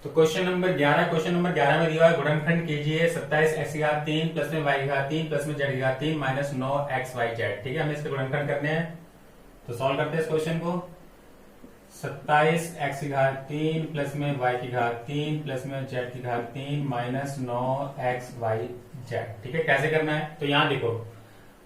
तो question number 11 में दिया है गुणनखंड कीजिए 27x3 प्लस में y3 प्लस में z3 माइनस 9xyz। ठीक है, हमें इसके गुणनखंड करने हैं। तो सॉल्व करते हैं इस क्वेश्चन को। 27x3 प्लस में y3 प्लस में z3 माइनस 9xyz। ठीक है, कैसे करना है? तो यहाँ देखो,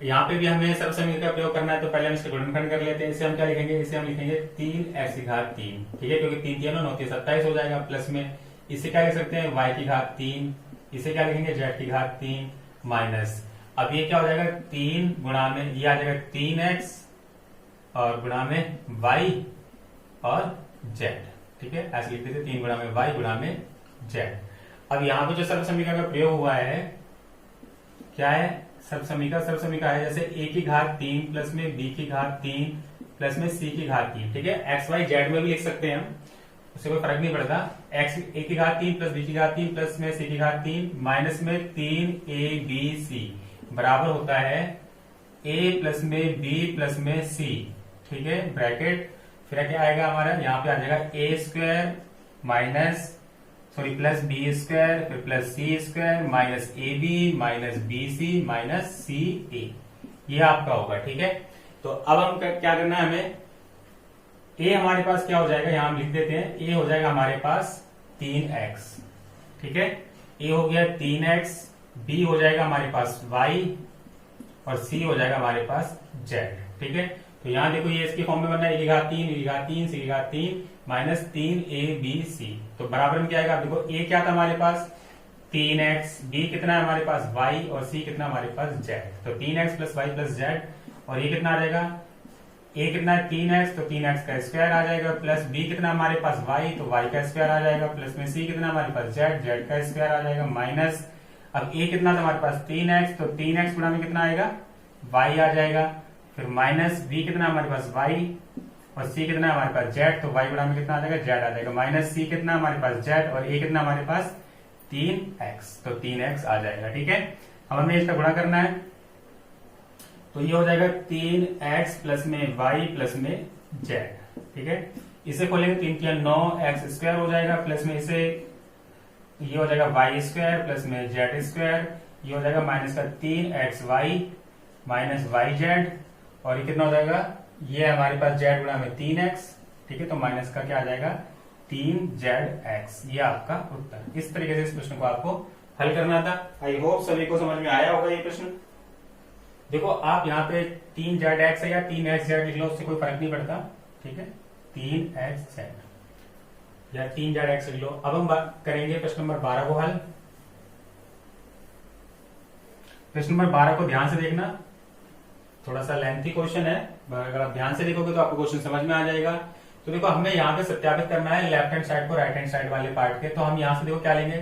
यहाँ पे भी हमें सर्वसमीकरण का प्रयोग करना है। तो पहले हम इसके गुणनखंड कर लेते हैं। इसे हम क्या लिखेंगे? इसे हम लिखेंगे 3x3। ठीक है, क्योंकि 3 3 9 27 हो जाएगा। प्लस में इसे क्या लिख सकते हैं? y3। इसे क्या लिखेंगे? z3 माइनस, अब ये क्या हो जाएगा? 3 गुणा में ये आ जाएगा 3x और गुणा में y और z। ठीक है, ऐसे लिखते थे 3 गुणा में y गुणा में z। अब यहाँ पे जो सर्वसमीकरण का प्रयोग हुआ है क्या है? सर्वसमीकरण है जैसे a3 प्लस में b3 प्लस में c3। ठीक है, x y z में भी लिख सकते हैं हम, उससे कोई फर्क नहीं पड़ता। a3 प्लस b3 प्लस में c3 माइनस में 3abc बराबर होता है a प्लस में b प्लस में c। ठीक है, ब्रैकेट, फिर क्या आएगा हमारा? यहाँ पे आ जाएगा a square minus plus b square, फिर plus c square minus a b minus b c minus c a. ये आपका होगा। ठीक है, तो अब हम क्या करना है हमें? ए हमारे पास क्या हो जाएगा? यहां हम लिख देते हैं। ए हो जाएगा हमारे पास 3x। ठीक है, ए हो गया 3x, बी हो जाएगा हमारे पास y और सी हो जाएगा हमारे पास z। ठीक है, तो यहां देखो ये इसके फॉर्म में बनना है a3 माइनस 3abc। तो बराबर में क्या आएगा? देखो a क्या था हमारे पास? 3x, b कितना है हमारे पास? y और c कितना हमारे पास? z। तो 3x plus y plus z, और ये कितना आ जाएगा? a कितना है? 3x, तो 3x का स्क्वायर आ जाएगा, प्लस b कितना हमारे पास? y, तो y का स्क्वायर आ जाएगा, प्लस में c कितना हमारे पास? z का स्क्वायर आ जाएगा, माइनस अब a कितना था हमारे पास? 3x, तो 3x गुणा में कितना आएगा? y आ जाएगा, फिर माइनस b कितना हमारे पास? y और c कितना हमारे पास? z, तो y गुणा में कितना आ जाएगा? z आ जाएगा, माइनस c कितना हमारे पास? z, और a कितना हमारे पास? 3x, तो 3x आ जाएगा। ठीक है, अब हमें इसका गुणा करना है। तो ये हो जाएगा 3x प्लस में y प्लस में z। ठीक है, इसे खोलेंगे 3 3 9x स्क्वायर हो जाएगा, प्लस में इसे ये हो जाएगा y स्क्वायर प्लस में z स्क्वायर, ये हो जाएगा माइनस का 3xy माइनस yz, और ये कितना हो जाएगा? ये हमारे पास z गुणा में 3x। ठीक है, तो माइनस का क्या आ जाएगा? 3zx। ये आपका उत्तर। इस तरीके से इस प्रश्न को आपको हल करना था। आई होप सभी को समझ में आया होगा ये प्रश्न। देखो, आप यहाँ पे 3zx है या 3xz लिख लो, उससे कोई फर्क नहीं पड़ता। ठीक है, 3xz या 3zx लिख लो। अब हम बात करेंगे प्रश्न नंबर 12 को हल। प्रश्न नंबर 12 को ध्यान से देखना, थोड़ा सा लेंथी क्वेश्चन है, अगर आप ध्यान से देखोगे तो आपको क्वेश्चन समझ में आ जाएगा। तो देखो, हमें यहाँ पे सत्यापित करना है लेफ्ट हैंड साइड को राइट हैंड साइड वाले पार्ट के। तो हम यहाँ से देखो क्या लेंगे?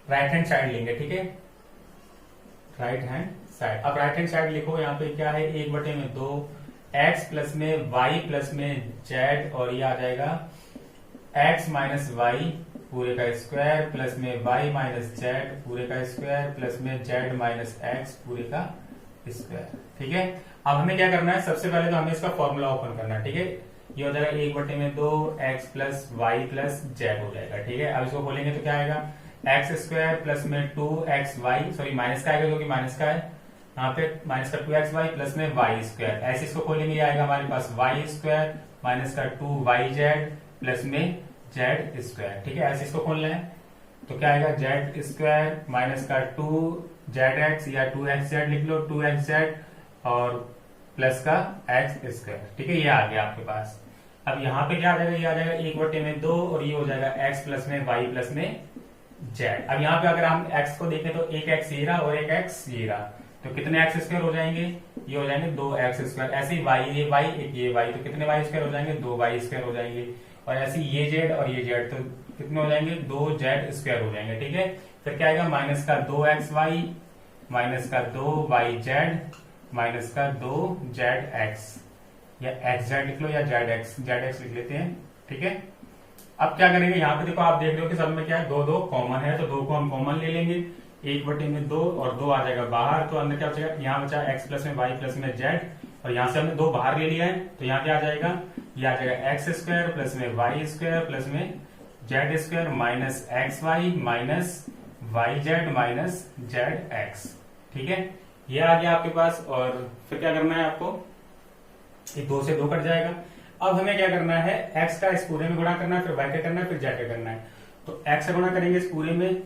राइट हैंड साइड लेंगे। ठीक है, राइट हैंड साइड। अब राइट हैंड साइड लिखो, यहाँ पे क्या है? 1/2 x प्लस में y प्लस में z, और ये आ जाएगा x माइनस वाई पूरे का स्क्वायर प्लस में y माइनस z पूरे का स्क्वायर प्लस में z माइनस x पूरे का स्क्वायर। ठीक है, अब हमें क्या करना है? सबसे पहले तो हमें इसका फॉर्मूला ओपन करना है। ठीक है, ये हो जाएगा 1/2 x plus y plus z हो जाएगा। ठीक है, अब इसको खोलेंगे तो क्या आएगा? x स्क्वायर प्लस में 2xy, सॉरी माइनस का आएगा क्योंकि माइनस का है यहाँ पे, माइनस का 2xy प्लस में y स्क्वायर। ऐसे इसको खोलेंगे, ये आएगा हमारे पास y स्क्वायर माइनस का 2yz प्लस में z स्क्वायर। ठीक है, ऐसे इसको खोलना है तो क्या आएगा? z स्क्वायर माइनस का 2zx या 2xz लिख लो, 2xz और प्लस का x स्क्वायर। ठीक है, ये आ गया आपके पास। अब यहाँ पे क्या आ जाएगा? ये आ जाएगा 1/2 और ये हो जाएगा x प्लस में y प्लस में z। अब यहाँ पे अगर हम x को देखें तो एक x ये रहा और एक x ये रहा, तो कितने x स्क्वायर हो जाएंगे? ये हो जाएंगे 2x स्क्वायर। ऐसे ही y, ये y एक ये y, तो कितने y स्क्वायर हो जाएंगे? 2y स्क्वायर हो जाएंगे। और ऐसे ये z और ये z, तो कितने हो जाएंगे? 2z स्क्वायर हो जाएंगे। ठीक है, फिर क्या आएगा? माइनस का 2xy माइनस का 2yz माइनस का 2zx, या xz लिख लो या zx लिख लेते हैं। ठीक है, अब क्या करेंगे? यहाँ पे देखो, आप देख रहे हो कि सब में क्या है? 2 2 कॉमन है, तो 2 को हम कॉमन ले लेंगे। 1/2 और 2 आ जाएगा बाहर, तो अंदर क्या बचेगा? यहाँ बचा x प्लस में y प्लस में z, और यहाँ से हमने 2 बाहर ले लिया है, तो यहाँ क्या आ जाएगा? ये आ जाएगा x स्क्वायर प्लस में y स्क्वायर प्लस में z square minus x y minus y z minus z x. ठीक है, ये आ गया आपके पास। और फिर क्या करना है आपको, ये 2 से 2 कट जाएगा। अब हमें क्या करना है, x का इस पूरे में गुणा करना है, फिर y का करना है, फिर z का करना है। तो x का गुणा करेंगे इस पूरे में,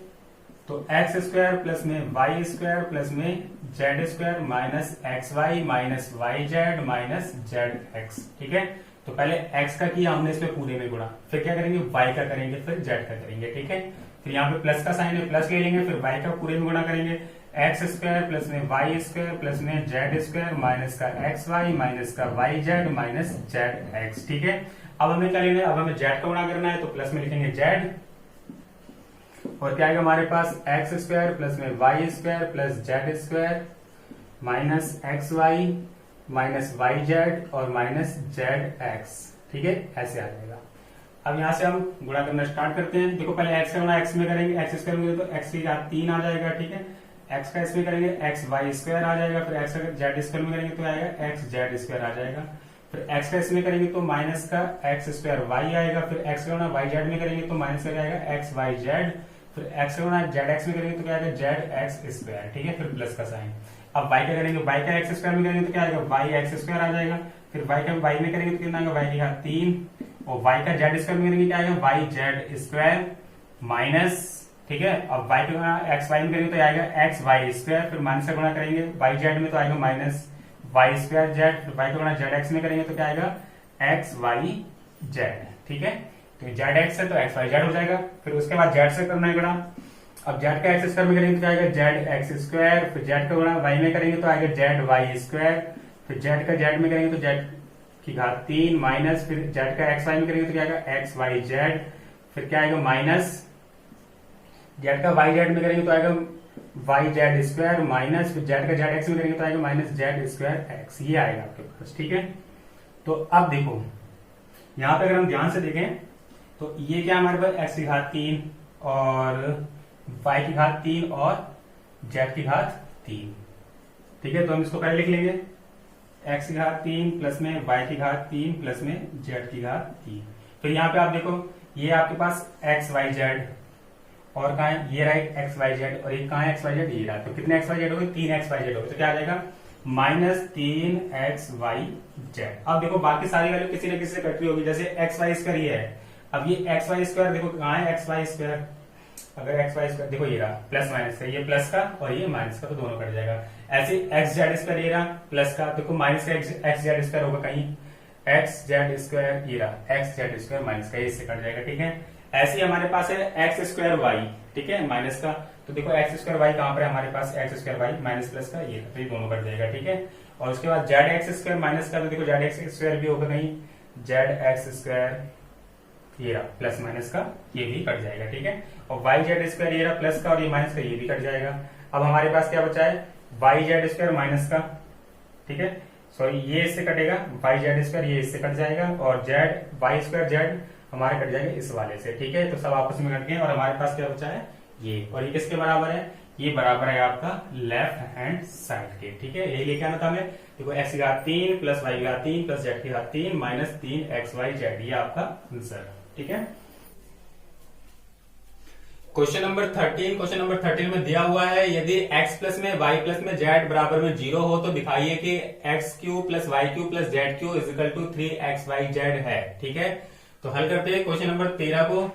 तो एक्स स्क्वायर प्लस में वाई स्क्वायर प्लस में z square minus x y minus y z minus z x. ठीक है, तो पहले x का किया हमने इसमें पूरे में गुणा, फिर क्या करेंगे y का करेंगे, फिर z का करेंगे। ठीक है, फिर यहाँ पे प्लस का साइन है, प्लस ले लेंगे, फिर y का पूरे में गुणा करेंगे, एक्स स्क्वायर प्लस में वाई स्क्वायर प्लस में जेड स्क्वायर माइनस का एक्स वाई माइनस का y z minus z x. ठीक है, अब हमें क्या लेना है, अब हमें जेड का गुणा करना है, तो प्लस में लिखेंगे जेड, और क्या आएगा हमारे पास एक्स स्क्वायर प्लस में y square plus z square minus x y minus y z और माइनस जेड एक्स। ठीक है, ऐसे आ जाएगा। अब यहां से हम गुणा करना स्टार्ट करते हैं। देखो पहले एक्स का गुणा एक्स में करेंगे, एक्स स्क्वायर में तो एक्स की घात 3 आ जाएगा। ठीक है, एक्स का इसमें करेंगे एक्स वाई स्क्वायर आ जाएगा, फिर एक्स का जेड स्क्वायर में करेंगे तो आएगा एक्स जेड स्क्वायर आ जाएगा, फिर एक्स का इसमें करेंगे तो माइनस का एक्स स्क्वायर वाई आएगा, फिर एक्स का गुणा वाई जेड में करेंगे तो माइनस का आएगा एक्स वाई जेड, फिर एक्स का गुणा जेड एक्स में करेंगे तो क्या आएगा जेड एक्स स्क्वायर। ठीक है, फिर प्लस का साइन। अब वाई का करेंगे, वाई का एक्स स्क्वायर में करेंगे तो क्या आएगा वाई एक्स स्क्वायर आ जाएगा, फिर वाई का वाई में करेंगे तो कितना आएगा वाई की घात 3, और वाई का जेड स्क्वायर में करेंगे क्या आएगा वाई जेड स्क्वायर माइनस, ठीक है, अब y का एक्स वाई में करेंगे तो आएगा एक्स वाई स्क्वायर, फिर माइनस का गुणा करेंगे वाई जेड में तो आएगा माइनस वाई स्क्वायर जेड, फिर y का गुणा जेड एक्स में करेंगे तो क्या आएगा एक्स वाई जेड। ठीक है, तो जेड एक्स है तो एक्स वाई जेड हो जाएगा। फिर उसके बाद जेड से करना है गुणा, अब जेड का एक्स स्क्वायर में करेंगे तो क्या आएगा जेड एक्स स्क्वायर, फिर जेड का गुणा वाई में करेंगे तो आएगा जेड वाई स्क्वायर, फिर जेड का जेड में करेंगे तो जेड की घात 3 माइनस, फिर जेड का एक्स वाई में करेंगे तो क्या आएगा एक्स वाई जेड, फिर क्या आएगा माइनस जेड का वाई जेड में करेंगे तो आएगा वाई जेड स्क्वायर माइनस, फिर जेड का जेड एक्स में करेंगे तो आएगा माइनस जेड स्क्वायर एक्स। ये आएगा आपके पास। ठीक है, तो अब देखो यहां पे अगर हम ध्यान से देखें तो ये क्या हमारे पास एक्स की घात 3 और वाई की घात 3 और जेड की घात 3। ठीक है, तो हम इसको पहले लिख लेंगे एक्स की घात 3 प्लस में वाई की घात 3 प्लस में जेड की घात 3। फिर यहाँ पे आप देखो ये आपके पास एक्स वाई जेड और कहा है ये राइट एक्स वाई जेड, और ये कहा है एक्स वाई जेड, ये रहा। तो कितने एक्स वाई जेड हो गए 3 एक्स वाई जेड हो गए, तो क्या आ जाएगा माइनस 3 एक्स वाई जेड। अब देखो बाकी सारी वैल्यू किसी न किसी से कट रही होगी, जैसे एक्स वाई स्क्वायर ये है, अब ये एक्स वाई स्क्वायर देखो कहाँ है एक्स वाई स्क्वायर, अगर एक्स वाई स्क्वायर देखो ये रहा प्लस माइनस का, ये प्लस का और ये माइनस का, तो दोनों कट जाएगा। ऐसे एक्स जेड स्क्वायर ये रहा प्लस का, देखो माइनस का एक्स जेड स्क्वायर होगा कहीं, एक्स जेड स्क्वायर ये रहा एक्स जेड स्क्वायर माइनस का, इससे कट जाएगा। ठीक है, ऐसे ही हमारे पास है एक्स स्क्वायर वाई, ठीक है माइनस का, तो देखो एक्स स्क्वायर वाई कहां पर है हमारे पास x square y minus plus का, ये तो ये दोनों कट जाएगा। ठीक है, और उसके बाद जेड एक्स स्क्वायर माइनस का, तो देखो जेड एक्स स्क्वायर भी होगा कहीं, जेड एक्स स्क्वायर ये रहा प्लस माइनस का, ये भी कट जाएगा। ठीक है, और वाई जेड स्क्वायर ये रहा प्लस का और ये माइनस का, ये भी कट जाएगा। अब हमारे पास क्या बचा है वाई जेड स्क्वायर माइनस का, ठीक है सॉरी ये इससे कटेगा, वाई जेड स्क्वायर ये इससे कट जाएगा, और जेड वाई स्क्वायर जेड हमारे कट जाएगा इस वाले से। ठीक है, तो सब आपस में कट गए और हमारे पास क्या बचा है ये, और ये किसके बराबर है, ये बराबर है आपका लेफ्ट हैंड साइड के। ठीक है, यही लेके आना था हमें, देखो एक्स की घात 3 प्लस वाई की घात 3 प्लस जेड की घात 3 माइनस 3 एक्स वाई जेड, ये आपका आंसर। ठीक है, क्वेश्चन नंबर 13 में दिया हुआ है यदि x प्लस में y प्लस में z बराबर में 0 हो तो दिखाइए कि x cube plus y cube plus z cube is equal to 3xyz है। ठीक है, तो हल करते हैं क्वेश्चन नंबर 13 को।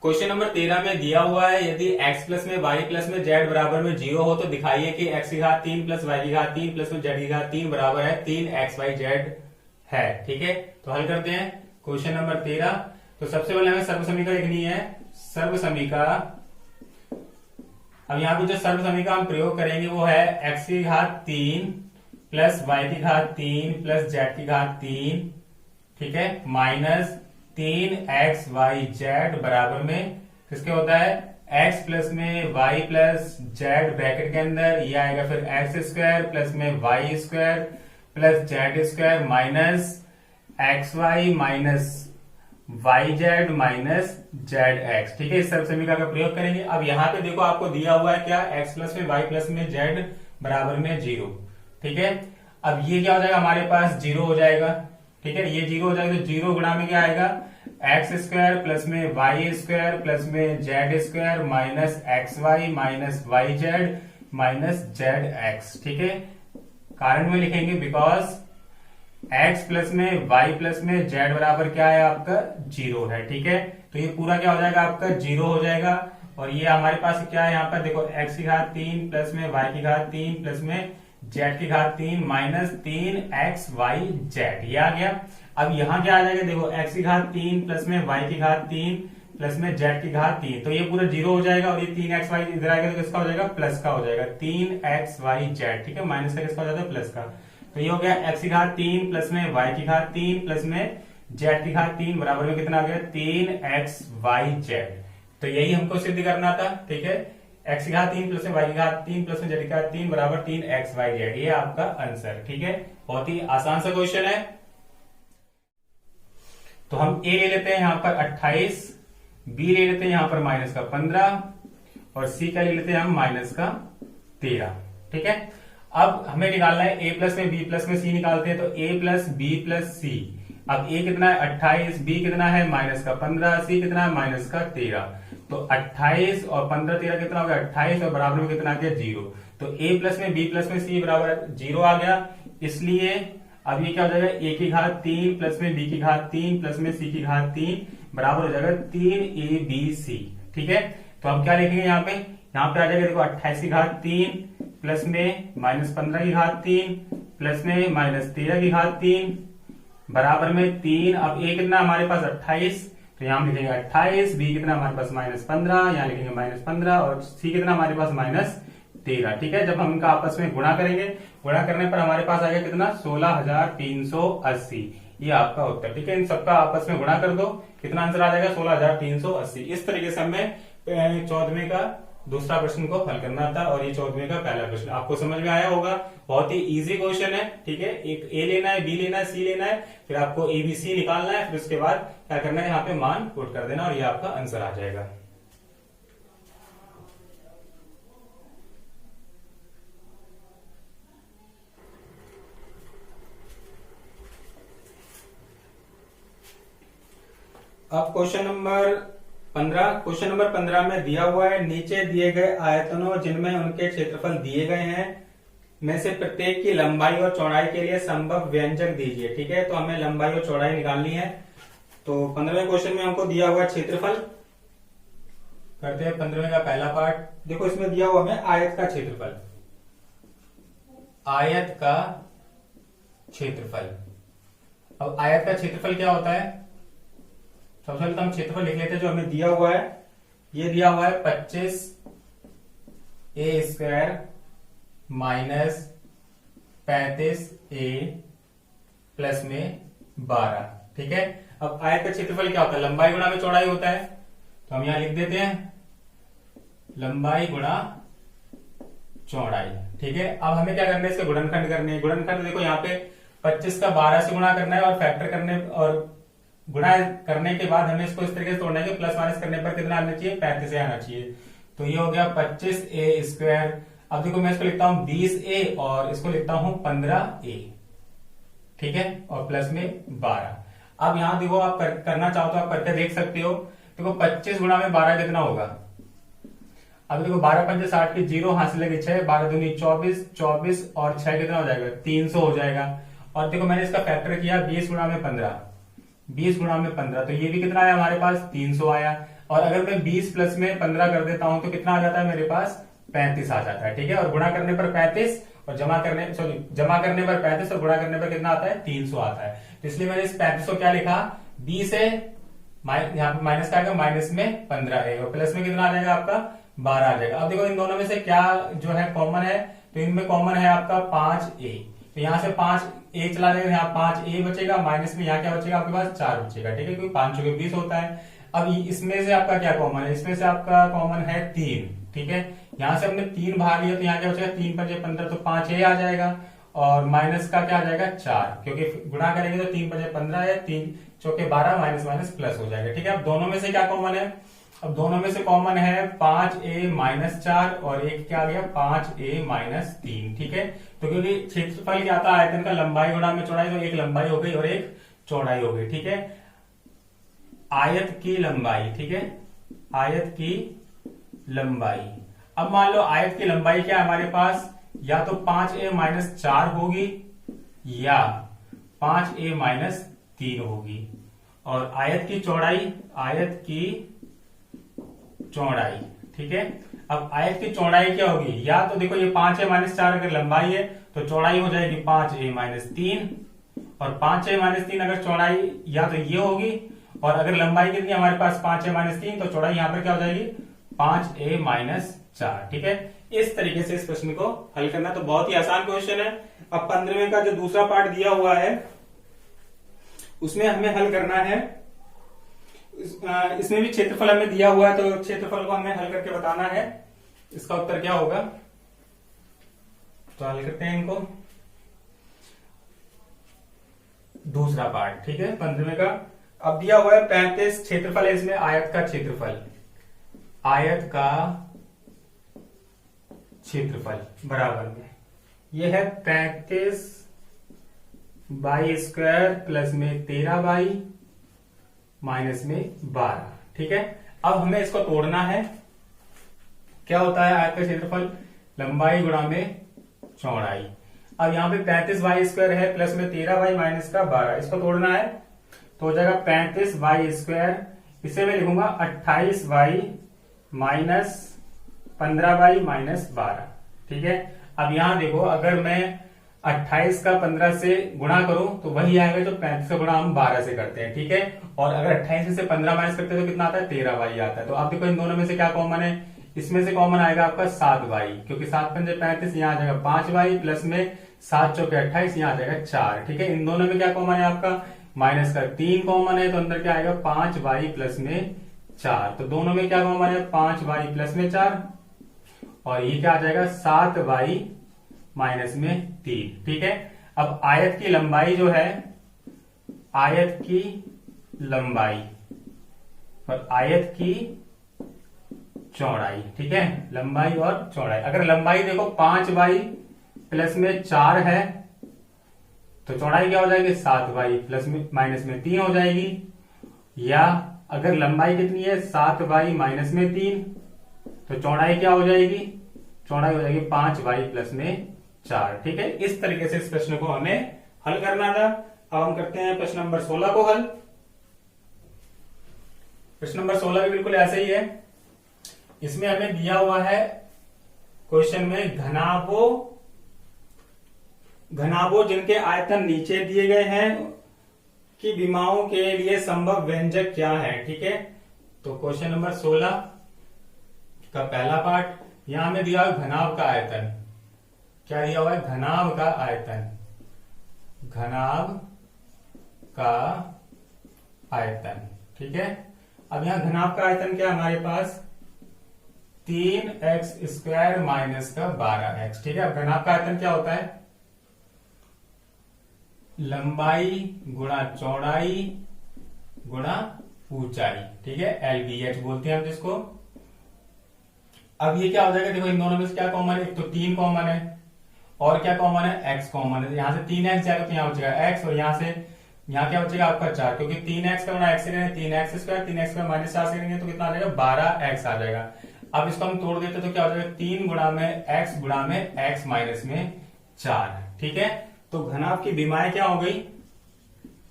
क्वेश्चन नंबर 13 में दिया हुआ है यदि x प्लस में y प्लस में z बराबर में 0 हो तो दिखाइए कि x की घात 3 प्लस y की घात 3 प्लस में z की घात 3 बराबर है 3xyz है। ठीक है, तो हल करते हैं क्वेश्चन नंबर 13। तो सबसे पहले हमें सर्व समीकरण लिखनी है, सर्व समीकरण। अब यहाँ पे जो सर्व समीकरण हम प्रयोग करेंगे वो है x की घात 3 प्लस y की घात 3 प्लस z की घात 3, ठीक है, माइनस 3xyz बराबर में किसके होता है x प्लस में y प्लस z ब्रैकेट के अंदर ये आएगा, फिर एक्स स्क्वायर प्लस में y square plus z square minus x y minus y z minus z x. ठीक है, इस सर्व समीकरण का प्रयोग करेंगे। अब यहाँ पे देखो आपको दिया हुआ है क्या x प्लस में y प्लस में z बराबर में 0। ठीक है, अब ये क्या हो जाएगा हमारे पास 0 हो जाएगा। ठीक है, ये 0 हो जाएगा तो 0 गुणा में क्या आएगा, एक्स स्क्वायर प्लस में वाई स्क्वायर प्लस में z square minus x y minus y z minus z x. ठीक है, कारण में लिखेंगे बिकॉज x प्लस में y प्लस में z बराबर क्या है आपका 0 है। ठीक है, तो ये पूरा क्या हो जाएगा आपका 0 हो जाएगा। और ये हमारे पास क्या है यहाँ पर देखो, x की घात 3 प्लस में y की घात 3 प्लस में z की घात 3 माइनस 3xyz, ये आ गया। अब यहाँ क्या आ जाएगा देखो, x की घात 3 प्लस में y की घात 3 प्लस में z की घात 3, तो ये पूरा 0 हो जाएगा। और ये 3xy इधर आएगा तो किसका हो जाएगा, प्लस का हो जाएगा 3xyz। ठीक है, माइनस का किसका हो जाता है, प्लस का। तो ये हो गया x की घात 3 प्लस में y की घात 3 प्लस में z की घात 3 बराबर में कितना आ गया, 3xyz। तो यही हमको सिद्ध करना था। ठीक है, x की घात 3 प्लस में y की घात 3 प्लस में z की घात 3 बराबर 3xyz, ये आपका आंसर। ठीक है, बहुत ही आसान सा क्वेश्चन है। तो हम a ले लेते हैं यहाँ पर 28, b ले लेते हैं यहाँ पर माइनस का 15 और c का ले लेते हैं हम माइनस का 13। ठीक है, अब हमें निकालना है a प्लस में b प्लस में c निकालते हैं, तो a plus b plus c। अब a कितना है 28, b कितना है माइनस का 15, c कितना है माइनस का 13। तो 28 और 15 13 कितना हो गया 28 और बराबर में कितना आ गया 0। तो a प्लस में b प्लस में c बराबर 0 आ गया। इसलिए अब ये क्या हो जाएगा, a की घात 3 प्लस में b की घात 3 प्लस में c की घात 3 बराबर हो जाएगा 3abc। ठीक है, तो अब क्या लिखेंगे यहाँ पे आ जाएगा देखो 28 की घात 3 प्लस में माइनस 15 की घात 3 प्लस में माइनस 13 की घात 3 बराबर में 3। अब a कितना हमारे पास 28, तो यहाँ लिखेंगे 28, b कितना हमारे पास माइनस 15, यहाँ लिखेंगे माइनस 15 और c कितना हमारे पास माइनस 13। ठीक है, जब हम इनका आपस में गुणा करेंगे, गुणा करने पर हमारे पास आएगा कितना 16,380, ये आपका उत्तर। ठीक है, इन सबका आपस में गुणा कर दो, कितना आंसर आ जाएगा 16,380। इस तरीके से हमें 14वें का दूसरा प्रश्न को हल करना था और ये 14वें का पहला प्रश्न आपको समझ में आया होगा। बहुत ही इजी क्वेश्चन है। ठीक है, एक a लेना है, b लेना है, c लेना है, फिर आपको abc निकालना है, फिर उसके बाद क्या करना है, यहाँ पे मान पुट कर देना और ये आपका आंसर आ जाएगा। अब क्वेश्चन नंबर 15 में दिया हुआ है, नीचे दिए गए आयतनों जिनमें उनके क्षेत्रफल दिए गए हैं में से प्रत्येक की लंबाई और चौड़ाई के लिए संभव व्यंजक दीजिए। ठीक है, तो हमें लंबाई और चौड़ाई निकालनी है। तो 15वें क्वेश्चन में हमको दिया हुआ क्षेत्रफल, करते हैं 15वें का पहला पार्ट। देखो इसमें दिया हुआ हमें आयत का क्षेत्रफल, आयत का क्षेत्रफल। अब आयत का क्षेत्रफल क्या होता है, सबसे पहले तो हम क्षेत्रफल लिख लेते हैं जो हमें दिया हुआ है। ये दिया हुआ है 25 a square minus 35 a plus में 12। ठीक है, अब आयत का क्षेत्रफल क्या होता है, लंबाई गुणा में चौड़ाई होता है, तो हम यहां लिख देते हैं लंबाई गुणा चौड़ाई। ठीक है, अब हमें क्या करना है, इसके गुणनखंड करने हैं। गुणनखंड देखो यहाँ पे 25 का 12 से गुणा करना है और फैक्टर करने और गुणा करने के बाद हमें इसको इस तरीके से तोड़ना है कि प्लस माइनस करने पर कितना आना चाहिए, 35 आना चाहिए। तो ये हो गया 25a स्क्वायर। अब देखो मैं इसको लिखता हूं 20a और इसको लिखता हूं 15a। ठीक है, और प्लस में 12। अब यहां देखो आप करना चाहो तो आप करके देख सकते हो। देखो 25 गुणा में 12 कितना होगा, अब देखो 12 पंजे 60 की 0 हासिल लगे 6, 12 दूनी 24, 24 और 6 कितना हो जाएगा 300 हो जाएगा। और देखो मैंने इसका फैक्टर किया 20 गुणा में 15, 20 गुणा में 15, तो ये भी कितना आया हमारे पास 300 आया। और अगर मैं 20 प्लस में 15 कर देता हूं तो कितना आ जाता है मेरे पास 35 आ जाता है। ठीक है, और गुणा करने पर 35 और जमा करने पर 35 और गुणा करने पर कितना आता है 300 आता है। तो इसलिए मैंने इस 35 को क्या लिखा, 20 है, यहाँ पे माइनस का आएगा, माइनस में 15 है और प्लस में कितना आ जाएगा आपका 12 आ जाएगा। अब देखो इन दोनों में से क्या जो है कॉमन है, तो इनमें कॉमन है आपका 5a, तो यहाँ से 5a चला जाएगा, यहाँ 5a बचेगा, माइनस में यहाँ क्या बचेगा आपके पास 4 बचेगा। ठीक है, क्योंकि 5 चौके 20 होता है। अब इसमें से आपका क्या कॉमन है, इसमें से आपका कॉमन है 3। ठीक है, यहाँ से हमने 3 भाग लिया तो यहाँ क्या बचेगा 3 पंजे 15, तो 5a आ जाएगा और माइनस का क्या आ जाएगा 4, क्योंकि गुणा करेंगे तो 3 पंजे 15 है, 3 चौके 12, माइनस माइनस प्लस हो जाएगा। ठीक है, अब दोनों में से क्या कॉमन है, अब दोनों में से कॉमन है 5a माइनस 4 और एक क्या आ गया 5a माइनस 3। ठीक है, तो क्योंकि क्षेत्रफल क्या था आयतन का लंबाई गुणा में चौड़ाई, तो एक लंबाई हो गई और एक चौड़ाई हो गई, ठीक है। आयत की लंबाई, ठीक है, आयत की लंबाई। अब मान लो आयत की लंबाई क्या है हमारे पास, या तो 5a-4 होगी या 5a-3 होगी। और आयत की चौड़ाई, आयत की चौड़ाई, ठीक है। अब आयत की चौड़ाई क्या होगी, या तो देखो ये 5a-4 अगर लंबाई है तो चौड़ाई हो जाएगी 5a-3, और 5a-3 अगर चौड़ाई या तो ये होगी, और अगर लंबाई कितनी हमारे पास 5a-3 तो चौड़ाई यहां पर क्या हो जाएगी 5a-4, ठीक है। इस तरीके से इस प्रश्न को हल करना, तो बहुत ही आसान क्वेश्चन है। अब 15वें का जो दूसरा पार्ट दिया हुआ है उसमें हमें हल करना है। इसमें भी क्षेत्रफल हमें दिया हुआ है, तो क्षेत्रफल को हमें हल करके बताना है इसका उत्तर क्या होगा। तो हल करते हैं इनको। दूसरा पार्ट, ठीक है, 15वें का। अब दिया हुआ है 35 क्षेत्रफल है, इसमें आयत का क्षेत्रफल, आयत का क्षेत्रफल बराबर में यह है 35 बाई स्क्वायर प्लस में 13 बाई माइनस में 12, ठीक है। अब हमें इसको तोड़ना है। क्या होता है आयत का क्षेत्रफल, लंबाई गुणा में चौड़ाई। अब यहां पे 35 बाई स्क्वायर है प्लस में 13 बाई माइनस का 12, इसको तोड़ना है तो हो जाएगा 35 बाई स्क्वायर, इसे मैं लिखूंगा 28 बाई माइनस 15 बाई माइनस 12, ठीक है। अब यहां देखो, अगर मैं 28 का 15 से गुणा करूं तो वही आएगा जो 35 का गुणा हम 12 से करते हैं, ठीक है। और अगर 28 में से 15 माइनस करते हैं तो कितना आता है 13 बाई आता है। तो आप देखो इन दोनों में से क्या कॉमन है, इसमें से कॉमन आएगा आपका 7 बाई, क्योंकि 7 पंजे 35, यहाँ आ जाएगा 5 बाई प्लस में 7 चौके 28, यहाँ आ जाएगा 4, ठीक है। इन दोनों में क्या कॉमन है आपका, माइनस का 3 कॉमन है, तो अंदर क्या आएगा 5 बाई प्लस में 4। तो दोनों में क्या कॉमन है 5 बाई प्लस में 4, और ये क्या आ जाएगा 7 बाई माइनस में 3, ठीक है। अब आयत की लंबाई जो है, आयत की लंबाई और आयत की चौड़ाई, ठीक है, लंबाई और चौड़ाई। अगर लंबाई देखो 5 बाई प्लस में 4 है तो चौड़ाई क्या हो जाएगी 7 बाई प्लस में माइनस में 3 हो जाएगी, या अगर लंबाई कितनी है 7 बाई माइनस में 3 तो चौड़ाई क्या हो जाएगी, चौड़ाई हो जाएगी 5 बाई प्लस में 4, ठीक है। इस तरीके से इस प्रश्न को हमें हल करना था। अब हम करते हैं प्रश्न नंबर 16 को हल। प्रश्न नंबर 16 भी बिल्कुल ऐसे ही है। इसमें हमें दिया हुआ है क्वेश्चन में घनाभो जिनके आयतन नीचे दिए गए हैं की विमाओं के लिए संभव व्यंजक क्या है, ठीक है। तो क्वेश्चन नंबर 16 का पहला पार्ट, यहां हमें दिया हुआ घनाभ का आयतन। क्या दिया हुआ है, घनाभ का आयतन, घनाभ का आयतन, ठीक है। अब यहां घनाभ का आयतन क्या है हमारे पास 3x स्क्वायर माइनस का 12x, ठीक है। अब घनाभ का आयतन क्या होता है, लंबाई गुणा चौड़ाई गुणा ऊंचाई, ठीक है, LBH बोलते हैं हम जिसको। अब ये क्या हो जाएगा, देखो इन दोनों में से क्या कॉमन है, एक तो 3 कॉमन है और क्या कॉमन है x कॉमन है। यहां से 3x जाएगा तो यहां बचेगा x, और यहां से यहां क्या बचेगा आपका 4, क्योंकि 3x का गुणा x से करेंगे 3x square, 3x square minus 4 से करेंगे तो कितना आ जाएगा 12x आ जाएगा। अब इसको हम तोड़ देते तो क्या हो जाएगा 3 गुणा में x गुणा में x माइनस में 4, ठीक है। तो घनाभ की विमाएं क्या हो गई,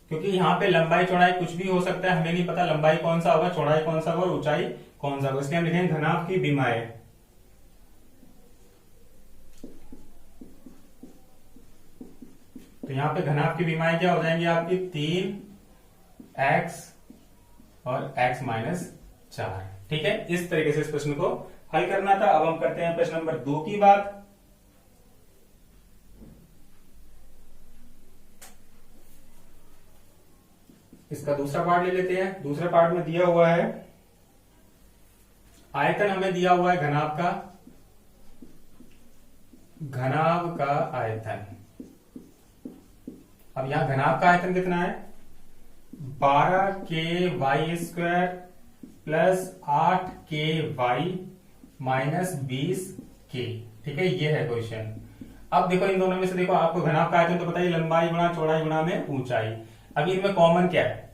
क्योंकि यहां पे लंबाई चौड़ाई कुछ भी हो सकता है, हमें नहीं पता लंबाई कौन सा होगा, चौड़ाई कौन सा होगा और ऊंचाई कौन सा होगा, इसलिए हम लिखेंगे घनाभ की विमाएं। तो यहां पे घनाभ की विमाएं क्या हो जाएंगी आपकी 3x और x माइनस 4, ठीक है। इस तरीके से इस प्रश्न को हल करना था। अब हम करते हैं प्रश्न नंबर 2 की बात। इसका दूसरा पार्ट ले लेते हैं। दूसरे पार्ट में दिया हुआ है आयतन, हमें दिया हुआ है घनाभ का आयतन। अब यहां घनाभ का आयतन कितना है 12k square plus 8k minus 20k, ठीक है, ये है क्वेश्चन। अब देखो इन दोनों में से देखो आपको घनाभ का आयतन तो पता ही, लंबाई गुणा चौड़ाई गुणा में ऊंचाई। अभी इनमें कॉमन क्या है,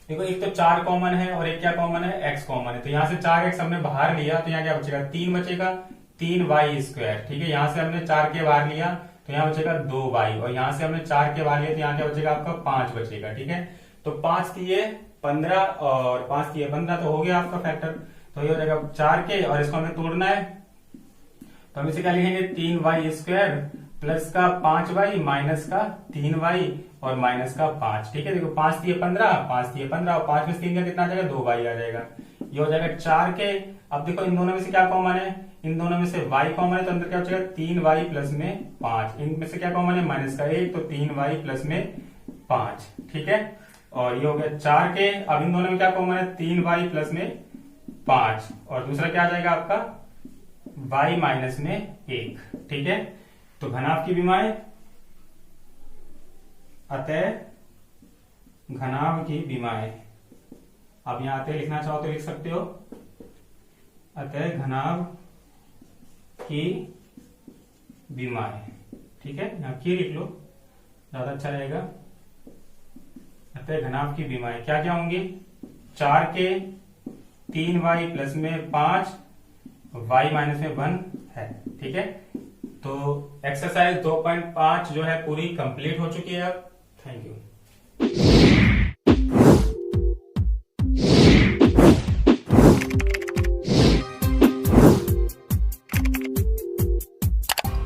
देखो एक तो 4 कॉमन है और एक क्या कॉमन है, x कॉमन है। तो यहाँ से 4x हमने बाहर लिया तो यहाँ क्या बचेगा, 3 बचेगा, 3y²। ठीक है, यहाँ से हमने 4 के बाहर लिया तो यहाँ बचेगा 2y, और यहाँ से हमने 4 के बाहर लिया तो यहाँ क्या बचेगा आपका 5 बचेगा। ठीक है, तो 5 दिए 15 और 5 दिए 15, तो हो गया आपका फैक्टर। तो ये हो जाएगा 4 के, और इसको हमें तोड़ना है तो हम इसे क्या लिखेंगे, 3y² प्लस का 5y माइनस का 3y और माइनस का 5। ठीक है, देखो 5 दिए 15, 5 दिए 15 और 5 में से 3 का कितना आ जाएगा, 2y आ जाएगा। ये हो जाएगा 4 के। अब देखो इन दोनों में से क्या कॉमन है, इन दोनों में से y कॉमन है, तो अंदर क्या बचेगा, 3y प्लस में 5। इनमें से क्या कॉमन है, माइनस का 1, तो 3y प्लस में 5। ठीक है, और ये हो गया 4 के। अब इन दोनों में क्या कॉमन है, 3y प्लस में 5, और दूसरा क्या आ जाएगा आपका y माइनस में 1। ठीक है, तो घनाभ की विमाएं, अतः घनाभ की विमाएं, अब यहां अतः लिखना चाहो तो लिख सकते हो, अतः घनाभ की विमाएं। ठीक है, यहां की लिख लो, ज्यादा अच्छा रहेगा। अतः घनाभ की विमाएं क्या क्या होंगी, 4 के, 3y प्लस में 5, y माइनस में 1 है। ठीक है, तो एक्सरसाइज 2.5 जो है पूरी कंप्लीट हो चुकी है अब। Thank you.